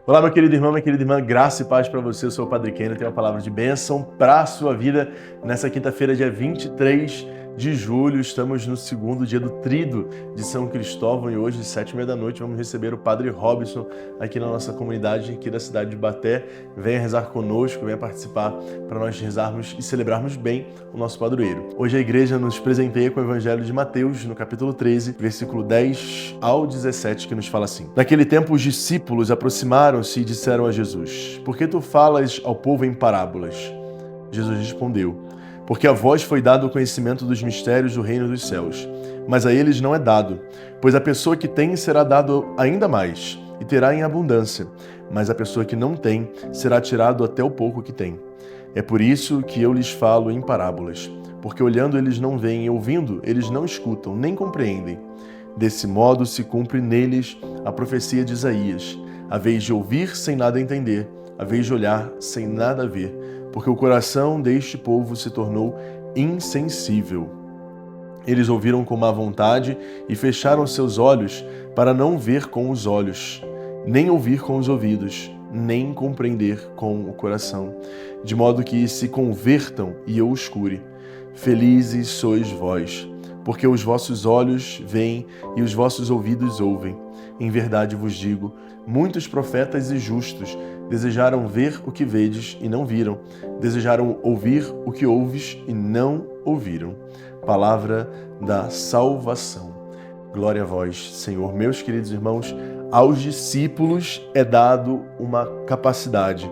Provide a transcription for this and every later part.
Olá, meu querido irmão, minha querida irmã, graça e paz para você. Eu sou o Padre Kenner, tenho uma palavra de bênção para a sua vida nessa quinta-feira, dia 23 de julho. Estamos no segundo dia do Tríduo de São Cristóvão e hoje, às 7h30 da noite, vamos receber o Padre Robson aqui na nossa comunidade, aqui da cidade de Baté. Venha rezar conosco, venha participar para nós rezarmos e celebrarmos bem o nosso padroeiro. Hoje a igreja nos presenteia com o Evangelho de Mateus, no capítulo 13, versículo 10 ao 17, que nos fala assim: Naquele tempo os discípulos aproximaram-se e disseram a Jesus: Por que tu falas ao povo em parábolas? Jesus respondeu: Porque a vós foi dado o conhecimento dos mistérios do reino dos céus, mas a eles não é dado, pois a pessoa que tem será dado ainda mais, e terá em abundância, mas a pessoa que não tem será tirado até o pouco que tem. É por isso que eu lhes falo em parábolas, porque olhando eles não veem e ouvindo eles não escutam, nem compreendem. Desse modo se cumpre neles a profecia de Isaías: a vez de ouvir sem nada entender, a vez de olhar sem nada ver, porque o coração deste povo se tornou insensível. Eles ouviram com má vontade e fecharam seus olhos para não ver com os olhos, nem ouvir com os ouvidos, nem compreender com o coração, de modo que se convertam e eu os cure. Felizes sois vós, porque os vossos olhos veem e os vossos ouvidos ouvem. Em verdade vos digo, muitos profetas e justos desejaram ver o que vedes e não viram, desejaram ouvir o que ouves e não ouviram. Palavra da salvação. Glória a vós, Senhor. Meus queridos irmãos, aos discípulos é dado uma capacidade,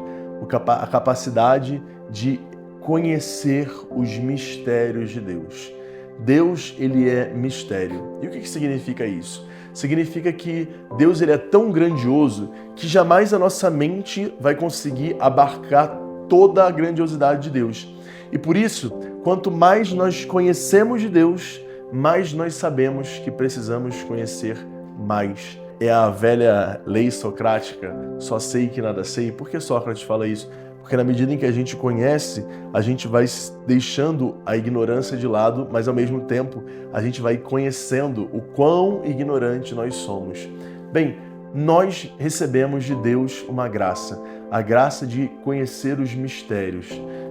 a capacidade de conhecer os mistérios de Deus. Deus, ele é mistério. E o que significa isso? Significa que Deus, ele é tão grandioso que jamais a nossa mente vai conseguir abarcar toda a grandiosidade de Deus. E por isso, quanto mais nós conhecemos de Deus, mais nós sabemos que precisamos conhecer mais. É a velha lei socrática, só sei que nada sei. Por que Sócrates fala isso? Porque na medida em que a gente conhece, a gente vai deixando a ignorância de lado, mas ao mesmo tempo a gente vai conhecendo o quão ignorante nós somos. Bem, nós recebemos de Deus uma graça, a graça de conhecer os mistérios.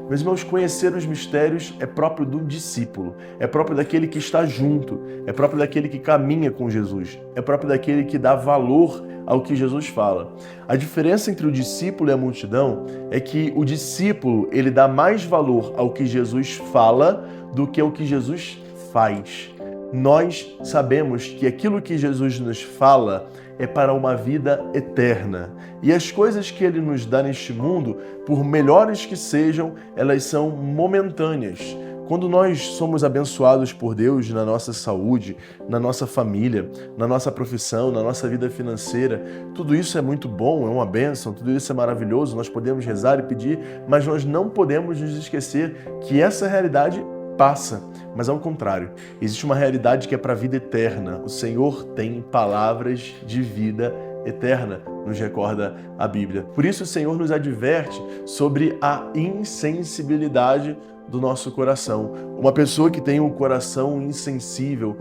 Meus irmãos, conhecer os mistérios é próprio do discípulo, é próprio daquele que está junto, é próprio daquele que caminha com Jesus, é próprio daquele que dá valor ao que Jesus fala. A diferença entre o discípulo e a multidão é que o discípulo, ele dá mais valor ao que Jesus fala do que ao que Jesus faz. Nós sabemos que aquilo que Jesus nos fala é para uma vida eterna. E as coisas que ele nos dá neste mundo, por melhores que sejam, elas são momentâneas. Quando nós somos abençoados por Deus na nossa saúde, na nossa família, na nossa profissão, na nossa vida financeira, tudo isso é muito bom, é uma bênção, tudo isso é maravilhoso, nós podemos rezar e pedir, mas nós não podemos nos esquecer que essa realidade passa, mas ao contrário, existe uma realidade que é para a vida eterna. O Senhor tem palavras de vida eterna, nos recorda a Bíblia. Por isso o Senhor nos adverte sobre a insensibilidade do nosso coração. Uma pessoa que tem um coração insensível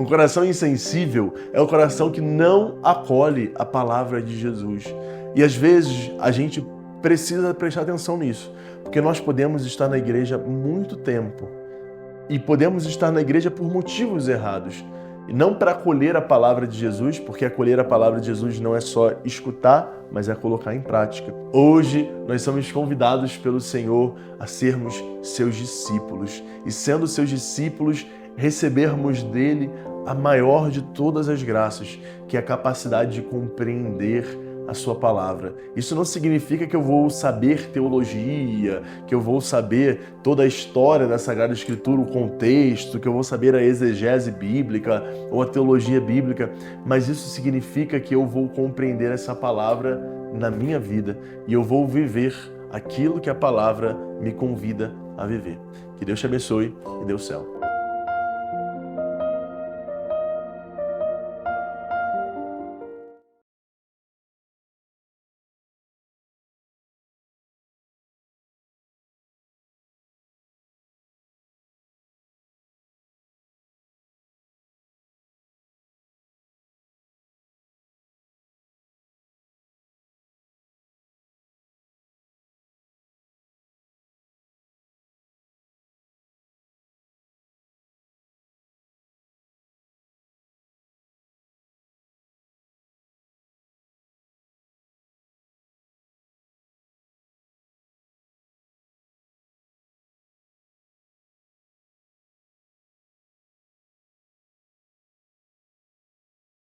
é o coração que não acolhe a palavra de Jesus. E às vezes a gente precisa prestar atenção nisso, porque nós podemos estar na igreja muito tempo, e podemos estar na igreja por motivos errados. E não para acolher a palavra de Jesus, porque acolher a palavra de Jesus não é só escutar, mas é colocar em prática. Hoje nós somos convidados pelo Senhor a sermos seus discípulos. E sendo seus discípulos, recebermos dele a maior de todas as graças, que é a capacidade de compreender a sua palavra. Isso não significa que eu vou saber teologia, que eu vou saber toda a história da Sagrada Escritura, o contexto, que eu vou saber a exegese bíblica ou a teologia bíblica, mas isso significa que eu vou compreender essa palavra na minha vida e eu vou viver aquilo que a palavra me convida a viver. Que Deus te abençoe e dê o céu.